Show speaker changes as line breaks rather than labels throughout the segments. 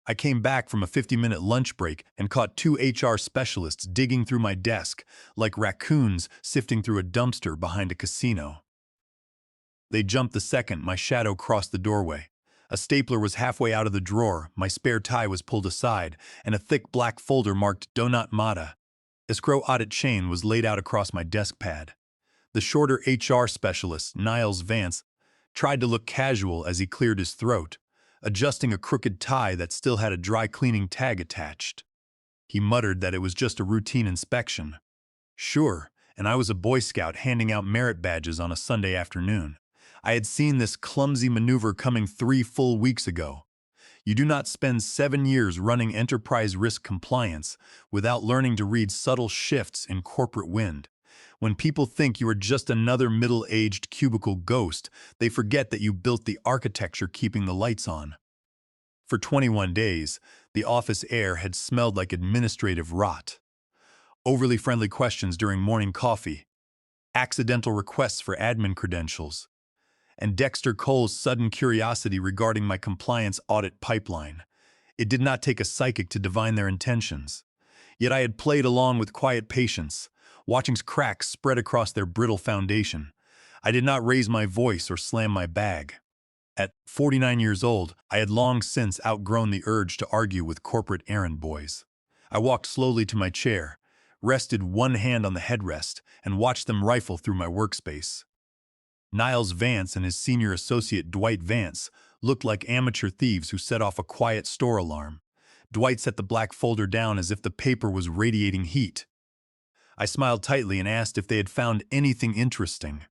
I came back from a 50-minute lunch break and caught two HR specialists digging through my desk like raccoons sifting through a dumpster behind a casino. They jumped the second my shadow crossed the doorway. A stapler was halfway out of the drawer, my spare tie was pulled aside, and a thick black folder marked Donut Mata. Escrow audit chain was laid out across my desk pad. The shorter HR specialist, Niles Vance, tried to look casual as he cleared his throat, adjusting a crooked tie that still had a dry cleaning tag attached. He muttered that it was just a routine inspection. Sure, and I was a Boy Scout handing out merit badges on a Sunday afternoon. I had seen this clumsy maneuver coming 3 full weeks ago. You do not spend 7 years running enterprise risk compliance without learning to read subtle shifts in corporate wind. When people think you are just another middle-aged cubicle ghost, they forget that you built the architecture keeping the lights on. For 21 days, the office air had smelled like administrative rot. Overly friendly questions during morning coffee, accidental requests for admin credentials, and Dexter Cole's sudden curiosity regarding my compliance audit pipeline. It did not take a psychic to divine their intentions. Yet I had played along with quiet patience, watching cracks spread across their brittle foundation. I did not raise my voice or slam my bag. At 49 years old, I had long since outgrown the urge to argue with corporate errand boys. I walked slowly to my chair, rested one hand on the headrest, and watched them rifle through my workspace. Niles Vance and his senior associate Dwight Vance looked like amateur thieves who set off a quiet store alarm. Dwight set the black folder down as if the paper was radiating heat. I smiled tightly and asked if they had found anything interesting.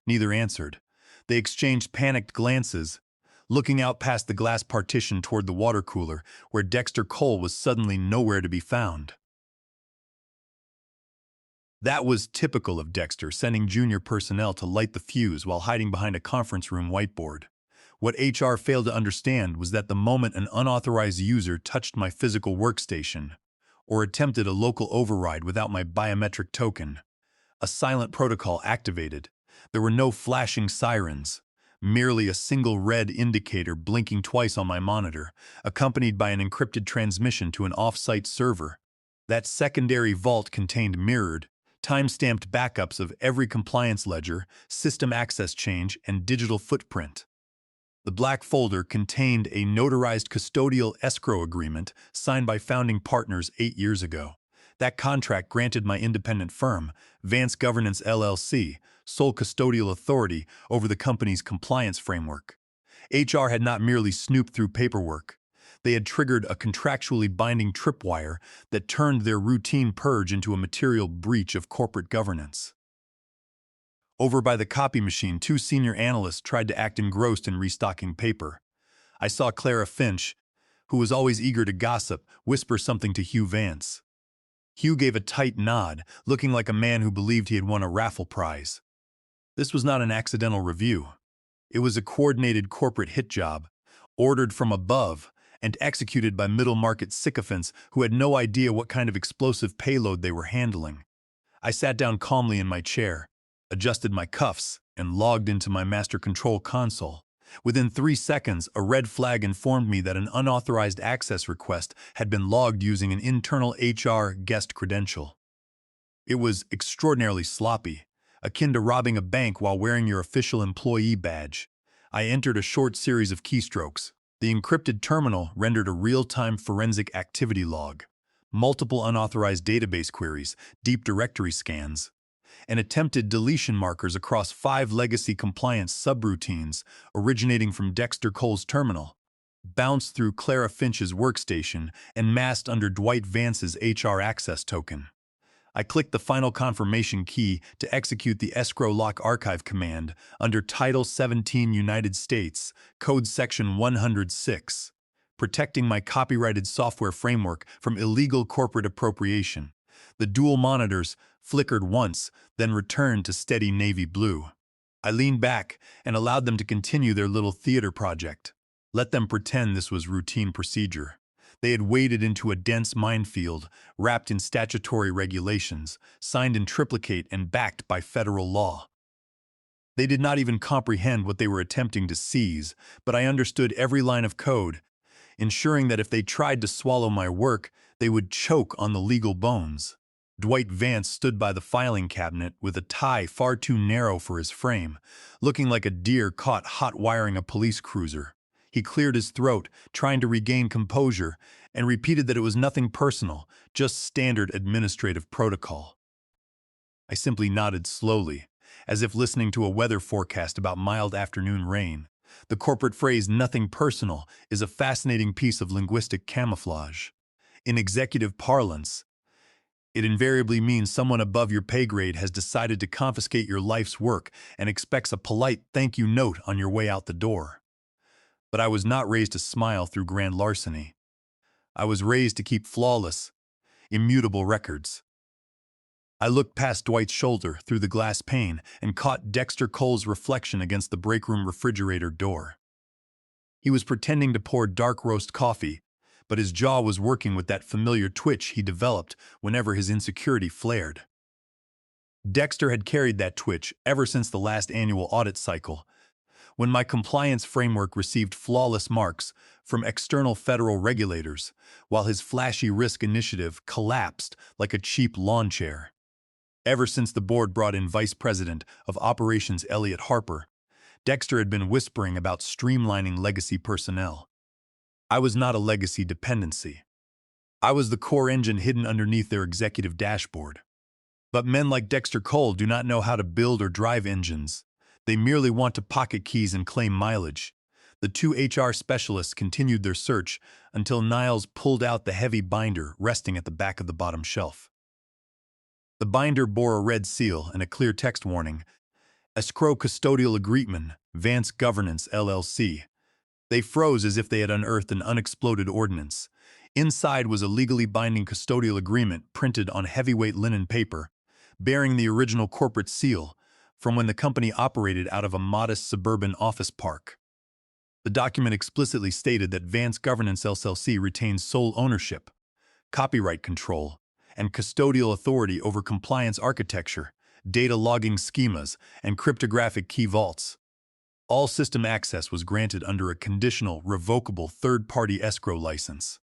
Neither answered. They exchanged panicked glances, looking out past the glass partition toward the water cooler, where Dexter Cole was suddenly nowhere to be found. That was typical of Dexter, sending junior personnel to light the fuse while hiding behind a conference room whiteboard. What HR failed to understand was that the moment an unauthorized user touched my physical workstation, or attempted a local override without my biometric token, a silent protocol activated. There were no flashing sirens, merely a single red indicator blinking twice on my monitor, accompanied by an encrypted transmission to an off-site server. That secondary vault contained mirrored, time-stamped backups of every compliance ledger, system access change, and digital footprint. The black folder contained a notarized custodial escrow agreement signed by founding partners 8 years ago. That contract granted my independent firm, Vance Governance LLC, sole custodial authority over the company's compliance framework. HR had not merely snooped through paperwork. They had triggered a contractually binding tripwire that turned their routine purge into a material breach of corporate governance. Over by the copy machine, 2 senior analysts tried to act engrossed in restocking paper. I saw Clara Finch, who was always eager to gossip, whisper something to Hugh Vance. Hugh gave a tight nod, looking like a man who believed he had won a raffle prize. This was not an accidental review. It was a coordinated corporate hit job, ordered from above, and executed by middle-market sycophants who had no idea what kind of explosive payload they were handling. I sat down calmly in my chair, adjusted my cuffs, and logged into my master control console. Within 3 seconds, a red flag informed me that an unauthorized access request had been logged using an internal HR guest credential. It was extraordinarily sloppy, akin to robbing a bank while wearing your official employee badge. I entered a short series of keystrokes. The encrypted terminal rendered a real-time forensic activity log, multiple unauthorized database queries, deep directory scans, and attempted deletion markers across 5 legacy compliance subroutines originating from Dexter Cole's terminal, bounced through Clara Finch's workstation, and masked under Dwight Vance's HR access token. I clicked the final confirmation key to execute the escrow lock archive command under Title 17 United States, Code Section 106, protecting my copyrighted software framework from illegal corporate appropriation. The dual monitors flickered once, then returned to steady navy blue. I leaned back and allowed them to continue their little theater project. Let them pretend this was routine procedure. They had waded into a dense minefield, wrapped in statutory regulations, signed in triplicate and backed by federal law. They did not even comprehend what they were attempting to seize, but I understood every line of code. ensuring that if they tried to swallow my work, they would choke on the legal bones. Dwight Vance stood by the filing cabinet with a tie far too narrow for his frame, looking like a deer caught hot-wiring a police cruiser. He cleared his throat, trying to regain composure, and repeated that it was nothing personal, just standard administrative protocol. I simply nodded slowly, as if listening to a weather forecast about mild afternoon rain. The corporate phrase "nothing personal" is a fascinating piece of linguistic camouflage. In executive parlance, it invariably means someone above your pay grade has decided to confiscate your life's work and expects a polite thank you note on your way out the door. But I was not raised to smile through grand larceny. I was raised to keep flawless, immutable records. I looked past Dwight's shoulder through the glass pane and caught Dexter Cole's reflection against the breakroom refrigerator door. He was pretending to pour dark roast coffee, but his jaw was working with that familiar twitch he developed whenever his insecurity flared. Dexter had carried that twitch ever since the last annual audit cycle, when my compliance framework received flawless marks from external federal regulators, while his flashy risk initiative collapsed like a cheap lawn chair. Ever since the board brought in Vice President of Operations Elliot Harper, Dexter had been whispering about streamlining legacy personnel. I was not a legacy dependency. I was the core engine hidden underneath their executive dashboard. But men like Dexter Cole do not know how to build or drive engines. They merely want to pocket keys and claim mileage. The two HR specialists continued their search until Niles pulled out the heavy binder resting at the back of the bottom shelf. The binder bore a red seal and a clear text warning: Escrow Custodial Agreement, Vance Governance, LLC. They froze as if they had unearthed an unexploded ordnance. Inside was a legally binding custodial agreement printed on heavyweight linen paper, bearing the original corporate seal from when the company operated out of a modest suburban office park. The document explicitly stated that Vance Governance LLC retains sole ownership, copyright control, and custodial authority over compliance architecture, data logging schemas, and cryptographic key vaults. All system access was granted under a conditional, revocable third-party escrow license.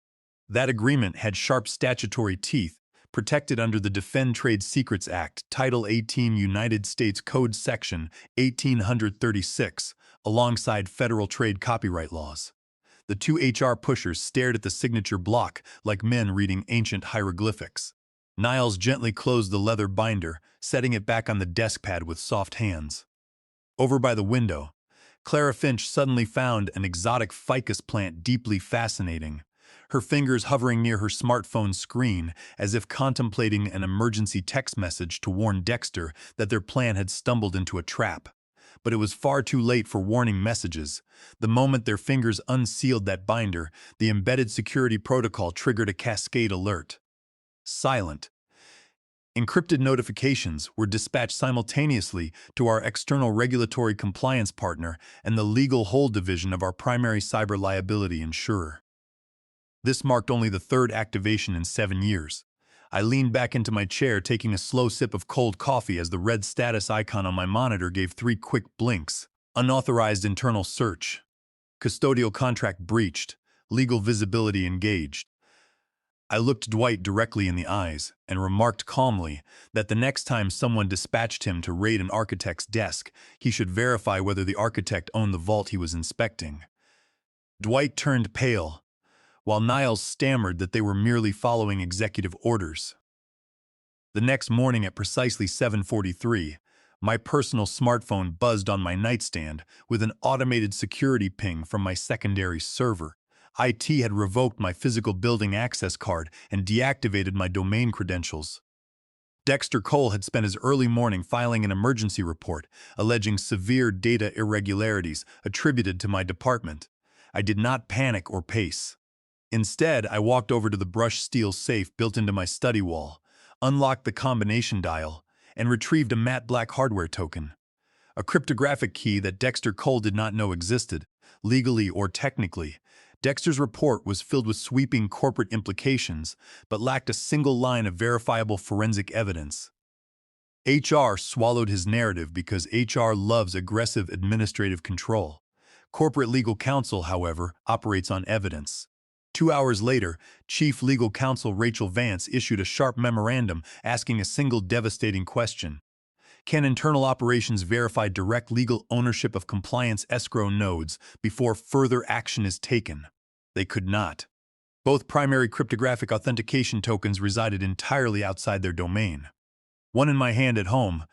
That agreement had sharp statutory teeth, protected under the Defend Trade Secrets Act, Title 18 United States Code Section 1836, alongside federal trade copyright laws. The two HR pushers stared at the signature block like men reading ancient hieroglyphics. Niles gently closed the leather binder, setting it back on the desk pad with soft hands. Over by the window, Clara Finch suddenly found an exotic ficus plant deeply fascinating, her fingers hovering near her smartphone screen as if contemplating an emergency text message to warn Dexter that their plan had stumbled into a trap. But it was far too late for warning messages. The moment their fingers unsealed that binder, the embedded security protocol triggered a cascade alert. Silent, encrypted notifications were dispatched simultaneously to our external regulatory compliance partner and the legal hold division of our primary cyber liability insurer. This marked only the third activation in 7 years. I leaned back into my chair, taking a slow sip of cold coffee as the red status icon on my monitor gave 3 quick blinks. Unauthorized internal search. Custodial contract breached. Legal visibility engaged. I looked Dwight directly in the eyes and remarked calmly that the next time someone dispatched him to raid an architect's desk, he should verify whether the architect owned the vault he was inspecting. Dwight turned pale, while Niles stammered that they were merely following executive orders. The next morning at precisely 7:43, my personal smartphone buzzed on my nightstand with an automated security ping from my secondary server. IT had revoked my physical building access card and deactivated my domain credentials. Dexter Cole had spent his early morning filing an emergency report alleging severe data irregularities attributed to my department. I did not panic or pace. Instead, I walked over to the brushed steel safe built into my study wall, unlocked the combination dial, and retrieved a matte black hardware token. A cryptographic key that Dexter Cole did not know existed, legally or technically. Dexter's report was filled with sweeping corporate implications, but lacked a single line of verifiable forensic evidence. HR swallowed his narrative because HR loves aggressive administrative control. Corporate legal counsel, however, operates on evidence. 2 hours later, Chief Legal Counsel Rachel Vance issued a sharp memorandum asking a single devastating question. Can internal operations verify direct legal ownership of compliance escrow nodes before further action is taken? They could not. Both primary cryptographic authentication tokens resided entirely outside their domain. One in my hand at home,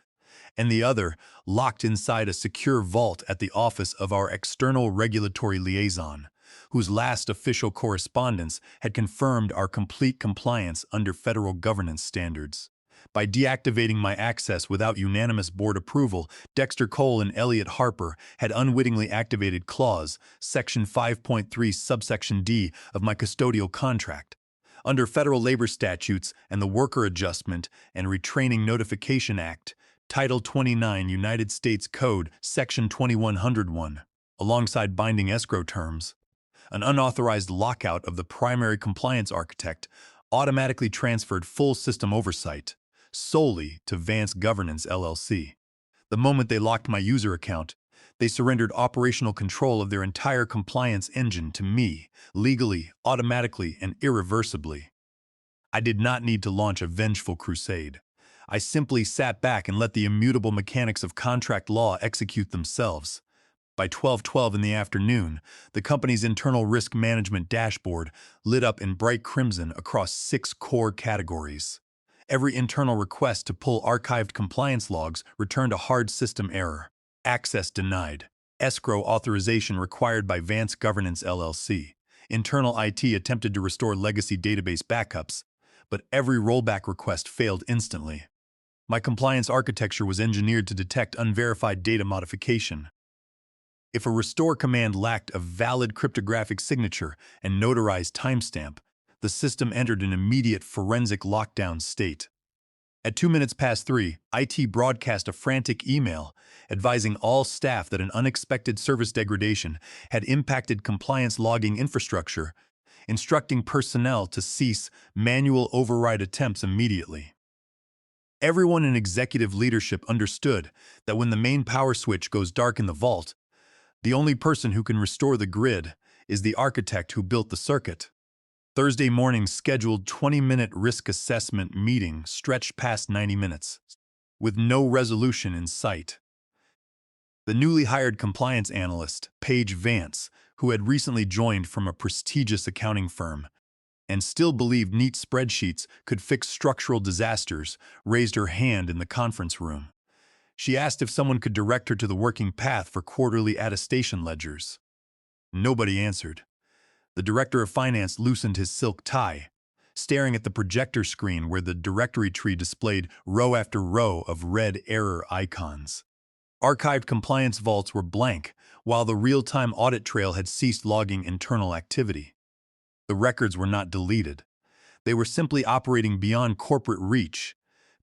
and the other locked inside a secure vault at the office of our external regulatory liaison, whose last official correspondence had confirmed our complete compliance under federal governance standards. By deactivating my access without unanimous board approval, Dexter Cole and Elliot Harper had unwittingly activated Clause, Section 5.3, Subsection D of my custodial contract. Under federal labor statutes and the Worker Adjustment and Retraining Notification Act, Title 29 United States Code, Section 2101, alongside binding escrow terms, an unauthorized lockout of the primary compliance architect automatically transferred full system oversight solely to Vance Governance, LLC. The moment they locked my user account, they surrendered operational control of their entire compliance engine to me, legally, automatically, and irreversibly. I did not need to launch a vengeful crusade. I simply sat back and let the immutable mechanics of contract law execute themselves. By 12:12 in the afternoon, the company's internal risk management dashboard lit up in bright crimson across 6 core categories. Every internal request to pull archived compliance logs returned a hard system error. Access denied. Escrow authorization required by Vance Governance, LLC. Internal IT attempted to restore legacy database backups, but every rollback request failed instantly. My compliance architecture was engineered to detect unverified data modification. If a restore command lacked a valid cryptographic signature and notarized timestamp, the system entered an immediate forensic lockdown state. At 3 IT broadcast a frantic email advising all staff that an unexpected service degradation had impacted compliance logging infrastructure, instructing personnel to cease manual override attempts immediately. Everyone in executive leadership understood that when the main power switch goes dark in the vault, the only person who can restore the grid is the architect who built the circuit. Thursday morning's scheduled 20-minute risk assessment meeting stretched past 90 minutes, with no resolution in sight. The newly hired compliance analyst, Paige Vance, who had recently joined from a prestigious accounting firm and still believed neat spreadsheets could fix structural disasters, raised her hand in the conference room. She asked if someone could direct her to the working path for quarterly attestation ledgers. Nobody answered. The director of finance loosened his silk tie, staring at the projector screen where the directory tree displayed row after row of red error icons. Archived compliance vaults were blank, while the real-time audit trail had ceased logging internal activity. The records were not deleted. They were simply operating beyond corporate reach.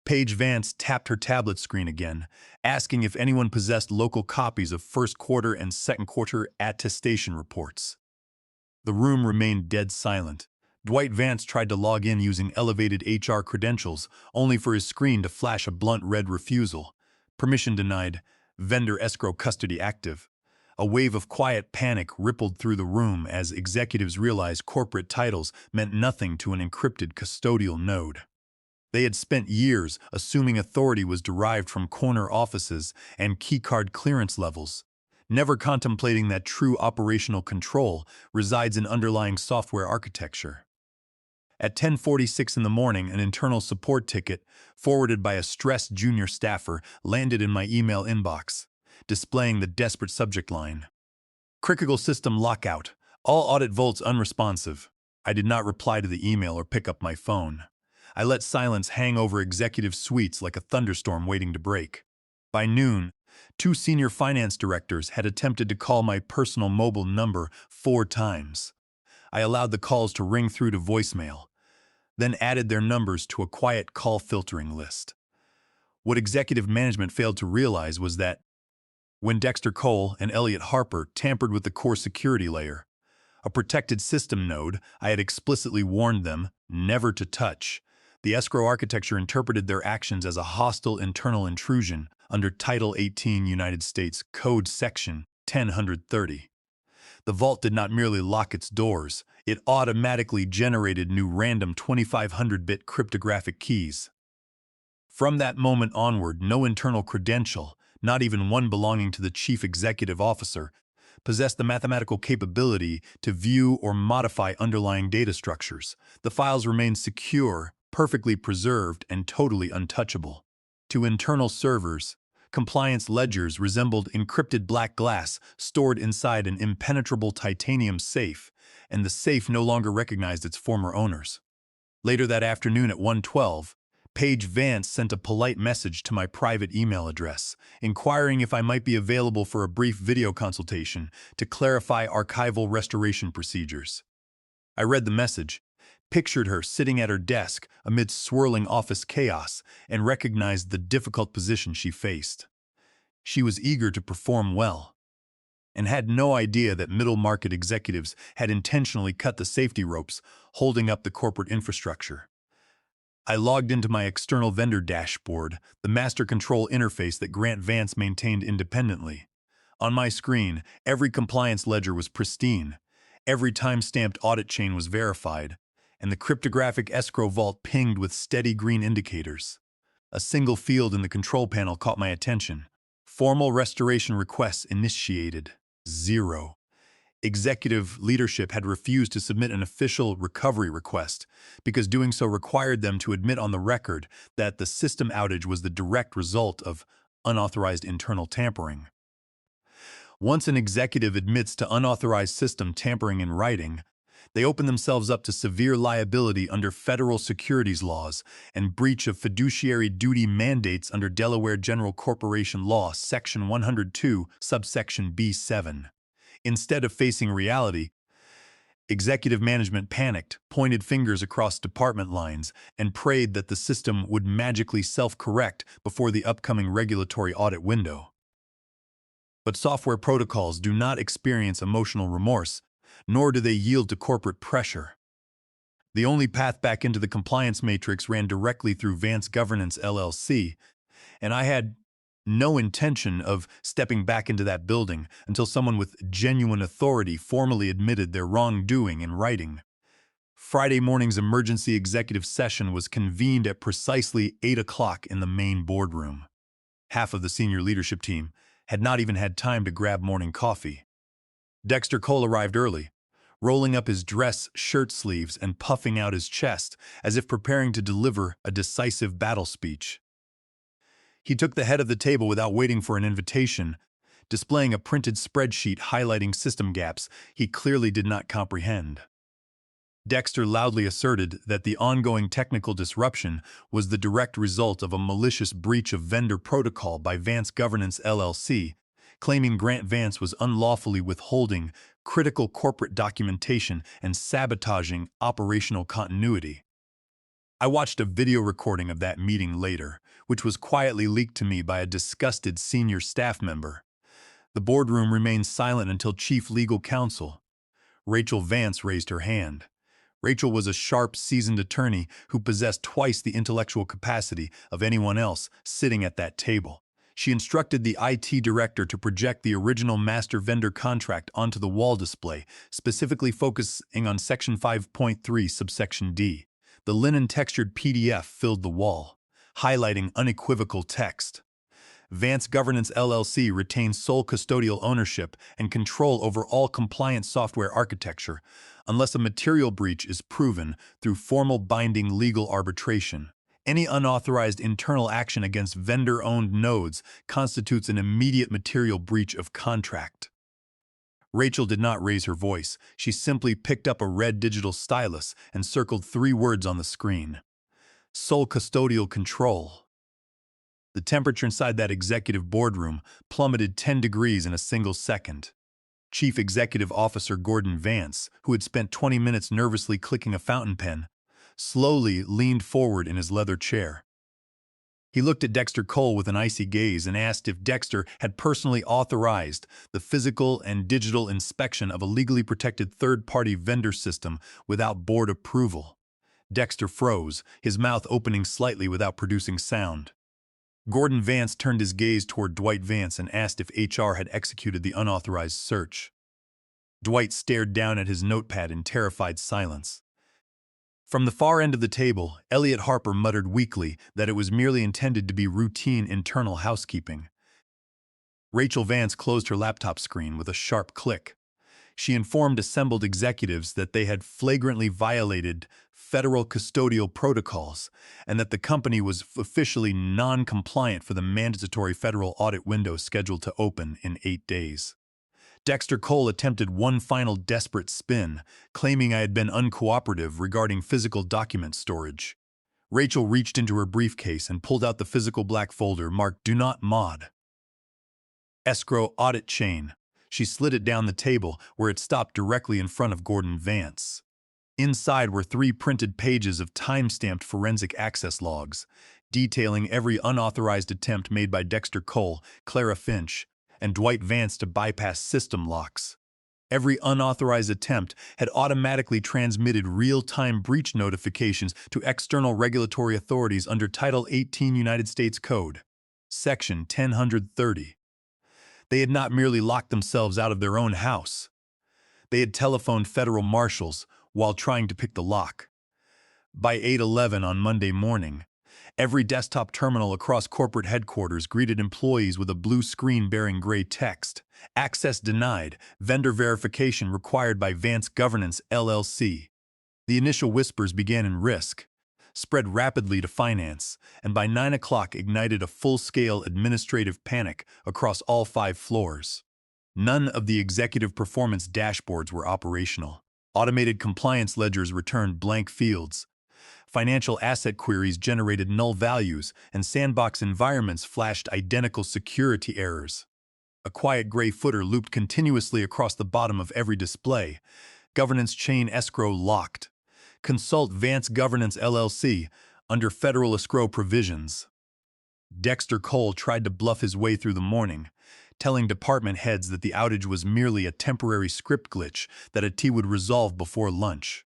Paige Vance tapped her tablet screen again, asking if anyone possessed local copies of first quarter and second quarter attestation reports. The room remained dead silent. Dwight Vance tried to log in using elevated HR credentials, only for his screen to flash a blunt red refusal. Permission denied. Vendor escrow custody active. A wave of quiet panic rippled through the room as executives realized corporate titles meant nothing to an encrypted custodial node. They had spent years assuming authority was derived from corner offices and keycard clearance levels, never contemplating that true operational control resides in underlying software architecture. At 10:46 in the morning, an internal support ticket, forwarded by a stressed junior staffer, landed in my email inbox, displaying the desperate subject line. Critical system lockout. All audit vaults unresponsive. I did not reply to the email or pick up my phone. I let silence hang over executive suites like a thunderstorm waiting to break. By noon, 2 senior finance directors had attempted to call my personal mobile number 4 times. I allowed the calls to ring through to voicemail, then added their numbers to a quiet call filtering list. What executive management failed to realize was that when Dexter Cole and Elliot Harper tampered with the core security layer, a protected system node I had explicitly warned them never to touch, the escrow architecture interpreted their actions as a hostile internal intrusion under Title 18 United States Code Section 1030. The vault did not merely lock its doors, it automatically generated new random 2500-bit cryptographic keys. From that moment onward, no internal credential, not even one belonging to the chief executive officer, possessed the mathematical capability to view or modify underlying data structures. The files remained secure, perfectly preserved, and totally untouchable. To internal servers, compliance ledgers resembled encrypted black glass stored inside an impenetrable titanium safe, and the safe no longer recognized its former owners. Later that afternoon at 1:12, Paige Vance sent a polite message to my private email address, inquiring if I might be available for a brief video consultation to clarify archival restoration procedures. I read the message, pictured her sitting at her desk amid swirling office chaos, and recognized the difficult position she faced. She was eager to perform well, and had no idea that middle-market executives had intentionally cut the safety ropes holding up the corporate infrastructure. I logged into my external vendor dashboard, the master control interface that Grant Vance maintained independently. On my screen, every compliance ledger was pristine, every time-stamped audit chain was verified, and the cryptographic escrow vault pinged with steady green indicators. A single field in the control panel caught my attention. Formal restoration requests initiated. 0. Executive leadership had refused to submit an official recovery request because doing so required them to admit on the record that the system outage was the direct result of unauthorized internal tampering. Once an executive admits to unauthorized system tampering in writing, they open themselves up to severe liability under federal securities laws and breach of fiduciary duty mandates under Delaware General Corporation Law, Section 102, subsection B7. Instead of facing reality, executive management panicked, pointed fingers across department lines, and prayed that the system would magically self-correct before the upcoming regulatory audit window. But software protocols do not experience emotional remorse, nor do they yield to corporate pressure. The only path back into the compliance matrix ran directly through Vance Governance LLC, and I had no intention of stepping back into that building until someone with genuine authority formally admitted their wrongdoing in writing. Friday morning's emergency executive session was convened at precisely 8 o'clock in the main boardroom. Half of the senior leadership team had not even had time to grab morning coffee. Dexter Cole arrived early, rolling up his dress shirt sleeves and puffing out his chest as if preparing to deliver a decisive battle speech. He took the head of the table without waiting for an invitation, displaying a printed spreadsheet highlighting system gaps he clearly did not comprehend. Dexter loudly asserted that the ongoing technical disruption was the direct result of a malicious breach of vendor protocol by Vance Governance LLC, claiming Grant Vance was unlawfully withholding critical corporate documentation and sabotaging operational continuity. I watched a video recording of that meeting later, which was quietly leaked to me by a disgusted senior staff member. The boardroom remained silent until Chief Legal Counsel, Rachel Vance, raised her hand. Rachel was a sharp, seasoned attorney who possessed twice the intellectual capacity of anyone else sitting at that table. She instructed the IT director to project the original master vendor contract onto the wall display, specifically focusing on Section 5.3, subsection D. The linen-textured PDF filled the wall, highlighting unequivocal text. Vance Governance LLC retains sole custodial ownership and control over all compliant software architecture, unless a material breach is proven through formal binding legal arbitration. Any unauthorized internal action against vendor-owned nodes constitutes an immediate material breach of contract. Rachel did not raise her voice. She simply picked up a red digital stylus and circled 3 words on the screen. Sole custodial control. The temperature inside that executive boardroom plummeted 10 degrees in a single second. Chief Executive Officer Gordon Vance, who had spent 20 minutes nervously clicking a fountain pen, slowly leaned forward in his leather chair. He looked at Dexter Cole with an icy gaze and asked if Dexter had personally authorized the physical and digital inspection of a legally protected third-party vendor system without board approval. Dexter froze, his mouth opening slightly without producing sound. Gordon Vance turned his gaze toward Dwight Vance and asked if HR had executed the unauthorized search. Dwight stared down at his notepad in terrified silence. From the far end of the table, Elliot Harper muttered weakly that it was merely intended to be routine internal housekeeping. Rachel Vance closed her laptop screen with a sharp click. She informed assembled executives that they had flagrantly violated federal custodial protocols and that the company was officially non-compliant for the mandatory federal audit window scheduled to open in 8 days. Dexter Cole attempted one final desperate spin, claiming I had been uncooperative regarding physical document storage. Rachel reached into her briefcase and pulled out the physical black folder marked "Do Not Mod." Escrow Audit Chain. She slid it down the table, where it stopped directly in front of Gordon Vance. Inside were 3 printed pages of time-stamped forensic access logs, detailing every unauthorized attempt made by Dexter Cole, Clara Finch, and Dwight Vance to bypass system locks. Every unauthorized attempt had automatically transmitted real-time breach notifications to external regulatory authorities under Title 18 United States Code, Section 1030. They had not merely locked themselves out of their own house. They had telephoned federal marshals while trying to pick the lock. By 8:11 on Monday morning, every desktop terminal across corporate headquarters greeted employees with a blue screen bearing gray text: "Access denied. Vendor verification required by Vance Governance, LLC." The initial whispers began in risk, spread rapidly to finance, and by 9 o'clock ignited a full-scale administrative panic across all 5 floors. None of the executive performance dashboards were operational. Automated compliance ledgers returned blank fields. Financial asset queries generated null values, and sandbox environments flashed identical security errors. A quiet gray footer looped continuously across the bottom of every display. Governance chain escrow locked. Consult Vance Governance, LLC, under federal escrow provisions. Dexter Cole tried to bluff his way through the morning, telling department heads that the outage was merely a temporary script glitch that IT would resolve before lunch.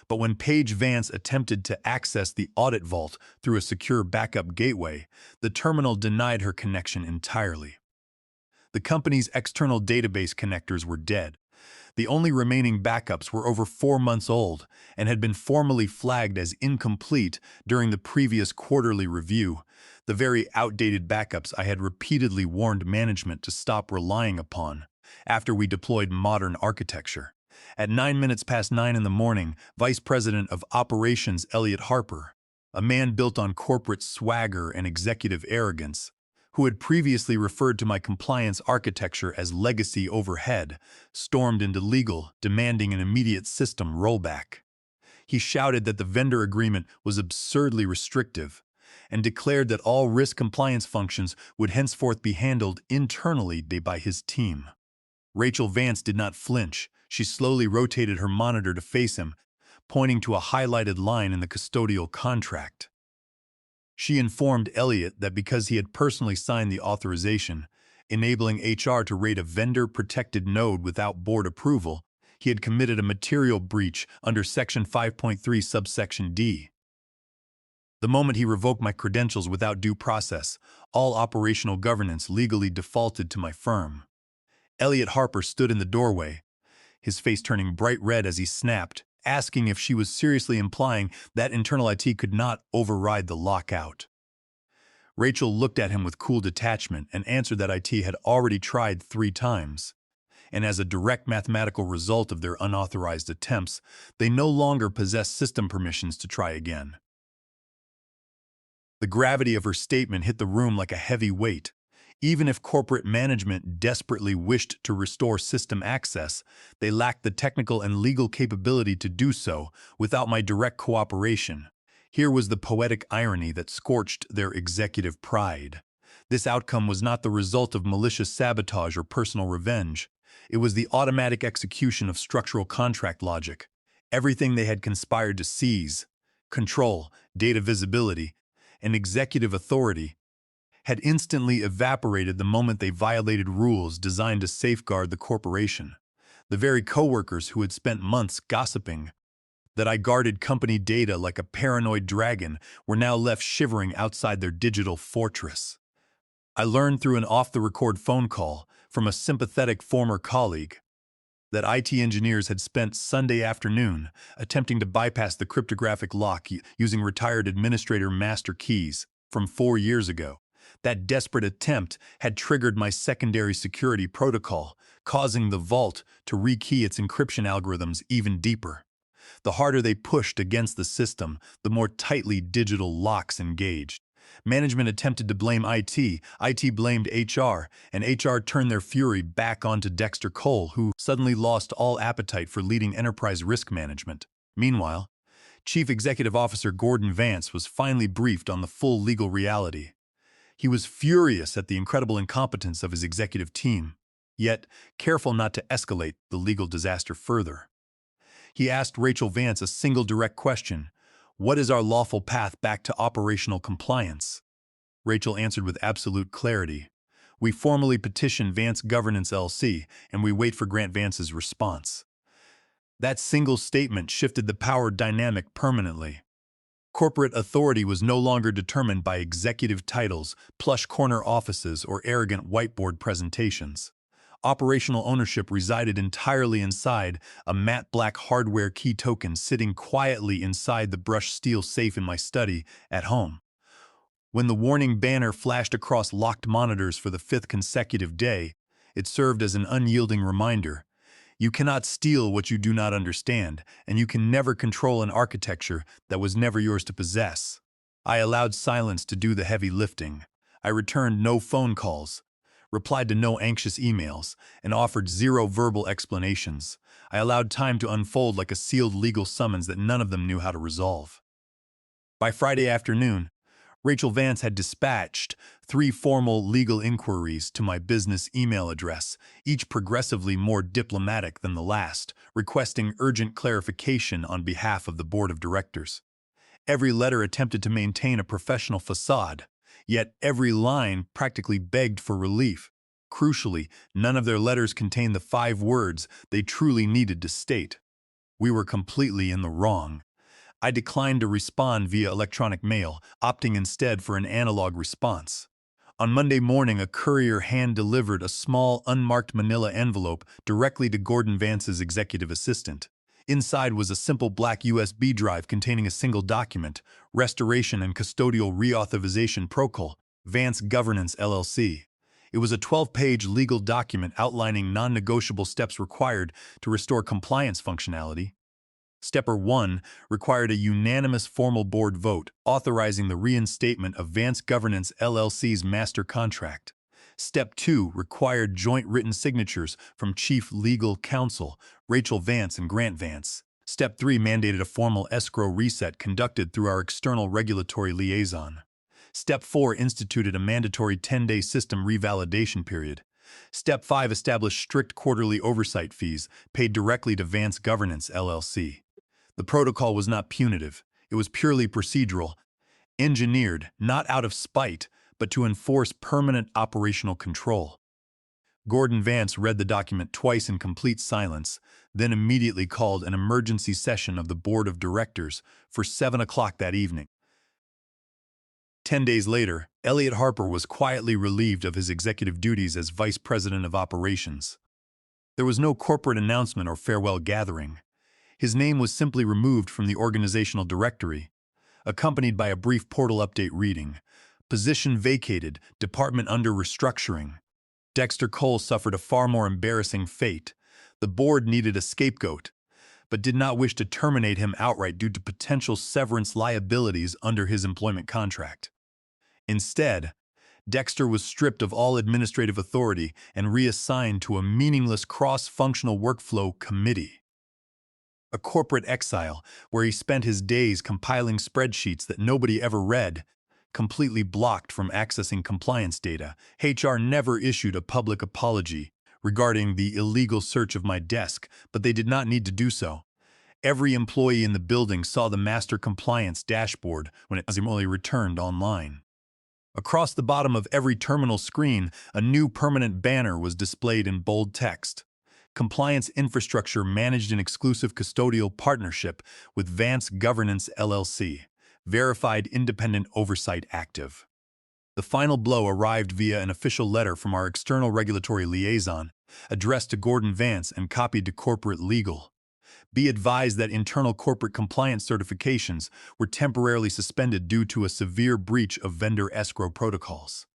But when Paige Vance attempted to access the audit vault through a secure backup gateway, the terminal denied her connection entirely. The company's external database connectors were dead. The only remaining backups were over 4 months old and had been formally flagged as incomplete during the previous quarterly review, the very outdated backups I had repeatedly warned management to stop relying upon after we deployed modern architecture. At 9 minutes past 9 in the morning, Vice President of Operations Elliot Harper, a man built on corporate swagger and executive arrogance, who had previously referred to my compliance architecture as legacy overhead, stormed into legal, demanding an immediate system rollback. He shouted that the vendor agreement was absurdly restrictive and declared that all risk compliance functions would henceforth be handled internally by his team. Rachel Vance did not flinch. She slowly rotated her monitor to face him, pointing to a highlighted line in the custodial contract. She informed Elliot that because he had personally signed the authorization, enabling HR to raid a vendor-protected node without board approval, he had committed a material breach under Section 5.3 subsection D. The moment he revoked my credentials without due process, all operational governance legally defaulted to my firm. Elliot Harper stood in the doorway, his face turning bright red as he snapped, asking if she was seriously implying that internal IT could not override the lockout. Rachel looked at him with cool detachment and answered that IT had already tried 3 times, and as a direct mathematical result of their unauthorized attempts, they no longer possess system permissions to try again. The gravity of her statement hit the room like a heavy weight. Even if corporate management desperately wished to restore system access, they lacked the technical and legal capability to do so without my direct cooperation. Here was the poetic irony that scorched their executive pride. This outcome was not the result of malicious sabotage or personal revenge. It was the automatic execution of structural contract logic. Everything they had conspired to seize, control, data visibility, and executive authority had instantly evaporated the moment they violated rules designed to safeguard the corporation. The very coworkers who had spent months gossiping that I guarded company data like a paranoid dragon were now left shivering outside their digital fortress. I learned through an off-the-record phone call from a sympathetic former colleague that IT engineers had spent Sunday afternoon attempting to bypass the cryptographic lock using retired administrator master keys from 4 years ago. That desperate attempt had triggered my secondary security protocol, causing the vault to rekey its encryption algorithms even deeper. The harder they pushed against the system, the more tightly digital locks engaged. Management attempted to blame IT blamed HR, and HR turned their fury back onto Dexter Cole, who suddenly lost all appetite for leading enterprise risk management. Meanwhile, Chief Executive Officer Gordon Vance was finally briefed on the full legal reality. He was furious at the incredible incompetence of his executive team, yet careful not to escalate the legal disaster further. He asked Rachel Vance a single direct question: "What is our lawful path back to operational compliance?" Rachel answered with absolute clarity: "We formally petition Vance Governance LLC, and we wait for Grant Vance's response." That single statement shifted the power dynamic permanently. Corporate authority was no longer determined by executive titles, plush corner offices, or arrogant whiteboard presentations. Operational ownership resided entirely inside a matte black hardware key token sitting quietly inside the brushed steel safe in my study at home. When the warning banner flashed across locked monitors for the 5th consecutive day, it served as an unyielding reminder: you cannot steal what you do not understand, and you can never control an architecture that was never yours to possess. I allowed silence to do the heavy lifting. I returned no phone calls, replied to no anxious emails, and offered zero verbal explanations. I allowed time to unfold like a sealed legal summons that none of them knew how to resolve. By Friday afternoon, Rachel Vance had dispatched 3 formal legal inquiries to my business email address, each progressively more diplomatic than the last, requesting urgent clarification on behalf of the board of directors. Every letter attempted to maintain a professional facade, yet every line practically begged for relief. Crucially, none of their letters contained the 5 words they truly needed to state: "We were completely in the wrong." I declined to respond via electronic mail, opting instead for an analog response. On Monday morning, a courier hand-delivered a small, unmarked manila envelope directly to Gordon Vance's executive assistant. Inside was a simple black USB drive containing a single document: Restoration and Custodial Reauthorization Protocol, Vance Governance LLC. It was a 12-page legal document outlining non-negotiable steps required to restore compliance functionality. Step 1 required a unanimous formal board vote authorizing the reinstatement of Vance Governance LLC's master contract. Step 2 required joint written signatures from Chief Legal Counsel Rachel Vance and Grant Vance. Step 3 mandated a formal escrow reset conducted through our external regulatory liaison. Step 4 instituted a mandatory 10-day system revalidation period. Step 5 established strict quarterly oversight fees paid directly to Vance Governance LLC. The protocol was not punitive. It was purely procedural, engineered not out of spite, but to enforce permanent operational control. Gordon Vance read the document twice in complete silence, then immediately called an emergency session of the board of directors for 7 o'clock that evening. 10 days later, Elliot Harper was quietly relieved of his executive duties as vice president of operations. There was no corporate announcement or farewell gathering. His name was simply removed from the organizational directory, accompanied by a brief portal update reading: "Position vacated, department under restructuring." Dexter Cole suffered a far more embarrassing fate. The board needed a scapegoat, but did not wish to terminate him outright due to potential severance liabilities under his employment contract. Instead, Dexter was stripped of all administrative authority and reassigned to a meaningless cross-functional workflow committee. A corporate exile where he spent his days compiling spreadsheets that nobody ever read, completely blocked from accessing compliance data. HR never issued a public apology regarding the illegal search of my desk, but they did not need to do so. Every employee in the building saw the master compliance dashboard when it returned online. Across the bottom of every terminal screen, a new permanent banner was displayed in bold text: "Compliance infrastructure managed in exclusive custodial partnership with Vance Governance LLC. Verified independent oversight active." The final blow arrived via an official letter from our external regulatory liaison, addressed to Gordon Vance and copied to corporate legal. Be advised that internal corporate compliance certifications were temporarily suspended due to a severe breach of vendor escrow protocols.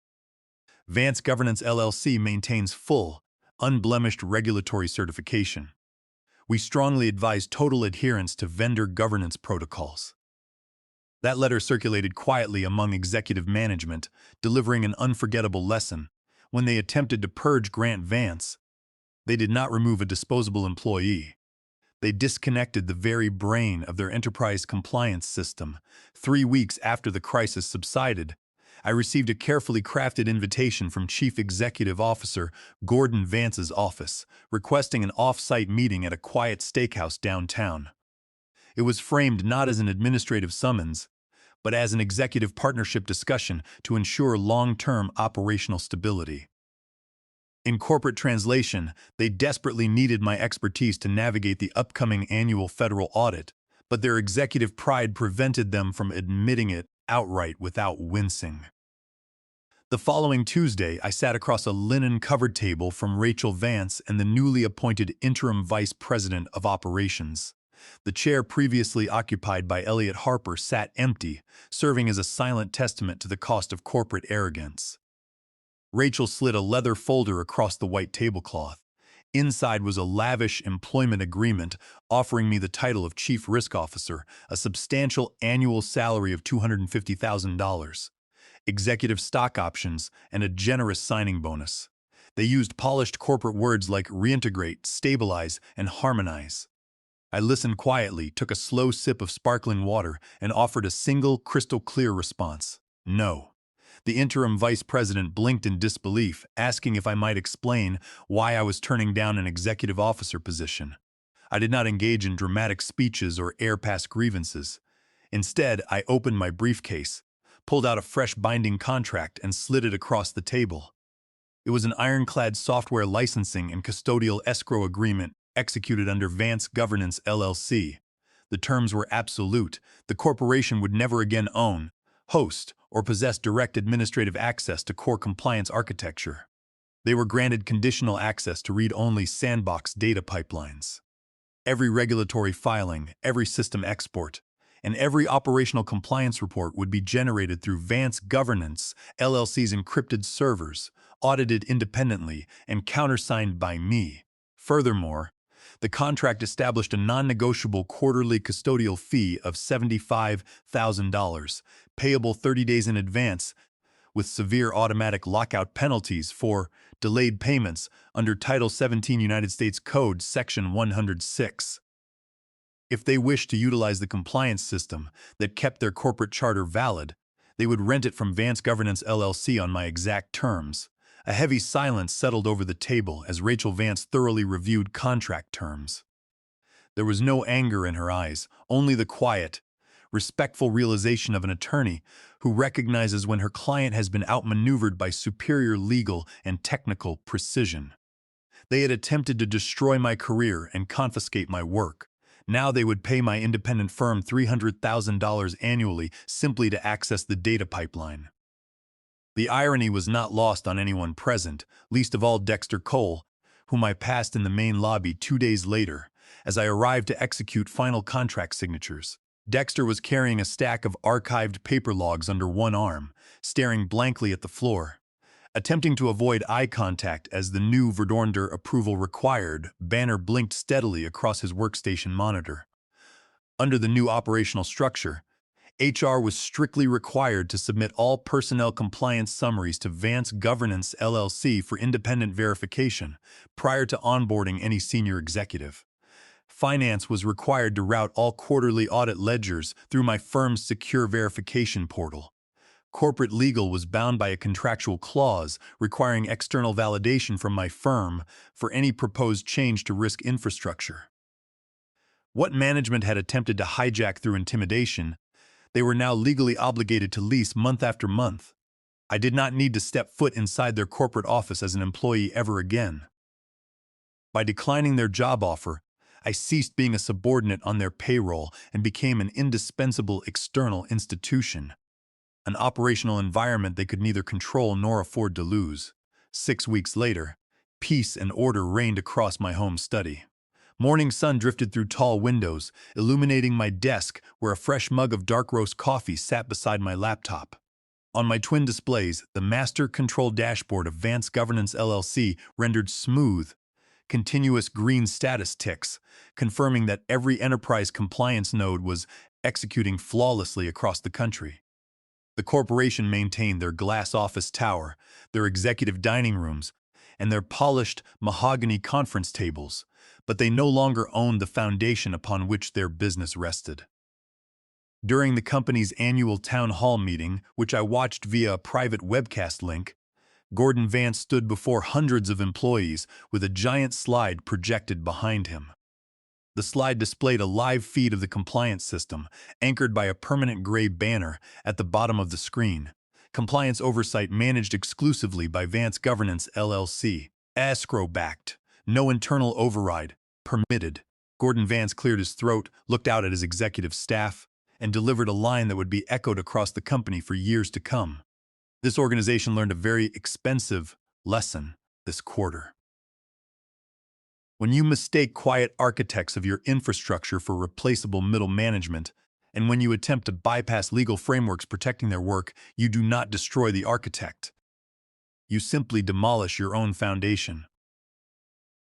Vance Governance LLC maintains full, unblemished regulatory certification. We strongly advise total adherence to vendor governance protocols. That letter circulated quietly among executive management, delivering an unforgettable lesson. When they attempted to purge Grant Vance, they did not remove a disposable employee. They disconnected the very brain of their enterprise compliance system. 3 weeks after the crisis subsided, I received a carefully crafted invitation from Chief Executive Officer Gordon Vance's office, requesting an off-site meeting at a quiet steakhouse downtown. It was framed not as an administrative summons, but as an executive partnership discussion to ensure long-term operational stability. In corporate translation, they desperately needed my expertise to navigate the upcoming annual federal audit, but their executive pride prevented them from admitting it outright without wincing. The following Tuesday, I sat across a linen-covered table from Rachel Vance and the newly appointed interim vice president of operations. The chair previously occupied by Elliot Harper sat empty, serving as a silent testament to the cost of corporate arrogance. Rachel slid a leather folder across the white tablecloth. Inside was a lavish employment agreement offering me the title of Chief Risk Officer, a substantial annual salary of $250,000, executive stock options, and a generous signing bonus. They used polished corporate words like reintegrate, stabilize, and harmonize. I listened quietly, took a slow sip of sparkling water, and offered a single, crystal-clear response: no. The interim vice president blinked in disbelief, asking if I might explain why I was turning down an executive officer position. I did not engage in dramatic speeches or air past grievances. Instead, I opened my briefcase, pulled out a fresh binding contract, and slid it across the table. It was an ironclad software licensing and custodial escrow agreement executed under Vance Governance LLC. The terms were absolute. The corporation would never again own, host, or possess direct administrative access to core compliance architecture. They were granted conditional access to read-only sandbox data pipelines. Every regulatory filing, every system export, and every operational compliance report would be generated through Vance Governance LLC's encrypted servers, audited independently, and countersigned by me. Furthermore, the contract established a non-negotiable quarterly custodial fee of $75,000, payable 30 days in advance, with severe automatic lockout penalties for delayed payments under Title 17 United States Code, Section 106. If they wished to utilize the compliance system that kept their corporate charter valid, they would rent it from Vance Governance LLC on my exact terms. A heavy silence settled over the table as Rachel Vance thoroughly reviewed contract terms. There was no anger in her eyes, only the quiet, respectful realization of an attorney who recognizes when her client has been outmaneuvered by superior legal and technical precision. They had attempted to destroy my career and confiscate my work. Now they would pay my independent firm $300,000 annually simply to access the data pipeline. The irony was not lost on anyone present, least of all Dexter Cole, whom I passed in the main lobby 2 days later, as I arrived to execute final contract signatures. Dexter was carrying a stack of archived paper logs under one arm, staring blankly at the floor. Attempting to avoid eye contact as the new Verdornder approval required banner blinked steadily across his workstation monitor. Under the new operational structure, HR was strictly required to submit all personnel compliance summaries to Vance Governance LLC for independent verification prior to onboarding any senior executive. Finance was required to route all quarterly audit ledgers through my firm's secure verification portal. Corporate legal was bound by a contractual clause requiring external validation from my firm for any proposed change to risk infrastructure. What management had attempted to hijack through intimidation, they were now legally obligated to lease month after month. I did not need to step foot inside their corporate office as an employee ever again. By declining their job offer, I ceased being a subordinate on their payroll and became an indispensable external institution. an operational environment they could neither control nor afford to lose. 6 weeks later, peace and order reigned across my home study. Morning sun drifted through tall windows, illuminating my desk where a fresh mug of dark roast coffee sat beside my laptop. On my twin displays, the master control dashboard of Vance Governance LLC rendered smooth, continuous green status ticks, confirming that every enterprise compliance node was executing flawlessly across the country. The corporation maintained their glass office tower, their executive dining rooms, and their polished mahogany conference tables, but they no longer owned the foundation upon which their business rested. During the company's annual town hall meeting, which I watched via a private webcast link, Gordon Vance stood before hundreds of employees with a giant slide projected behind him. The slide displayed a live feed of the compliance system, anchored by a permanent gray banner at the bottom of the screen. Compliance oversight managed exclusively by Vance Governance LLC. Escrow-backed. No internal override permitted. Gordon Vance cleared his throat, looked out at his executive staff, and delivered a line that would be echoed across the company for years to come. This organization learned a very expensive lesson this quarter. When you mistake quiet architects of your infrastructure for replaceable middle management, and when you attempt to bypass legal frameworks protecting their work, you do not destroy the architect. You simply demolish your own foundation.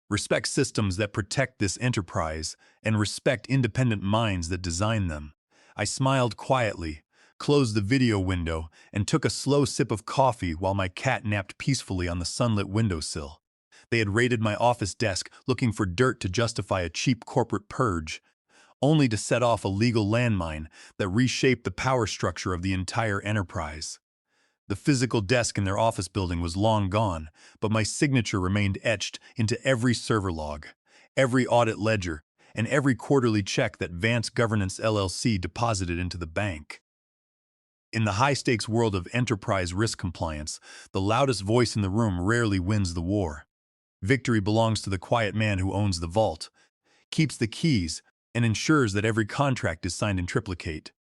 Respect systems that protect this enterprise, and respect independent minds that design them. I smiled quietly, closed the video window, and took a slow sip of coffee while my cat napped peacefully on the sunlit windowsill. They had raided my office desk looking for dirt to justify a cheap corporate purge, only to set off a legal landmine that reshaped the power structure of the entire enterprise. The physical desk in their office building was long gone, but my signature remained etched into every server log, every audit ledger, and every quarterly check that Vance Governance LLC deposited into the bank. In the high-stakes world of enterprise risk compliance, the loudest voice in the room rarely wins the war. Victory belongs to the quiet man who owns the vault, keeps the keys, and ensures that every contract is signed in triplicate.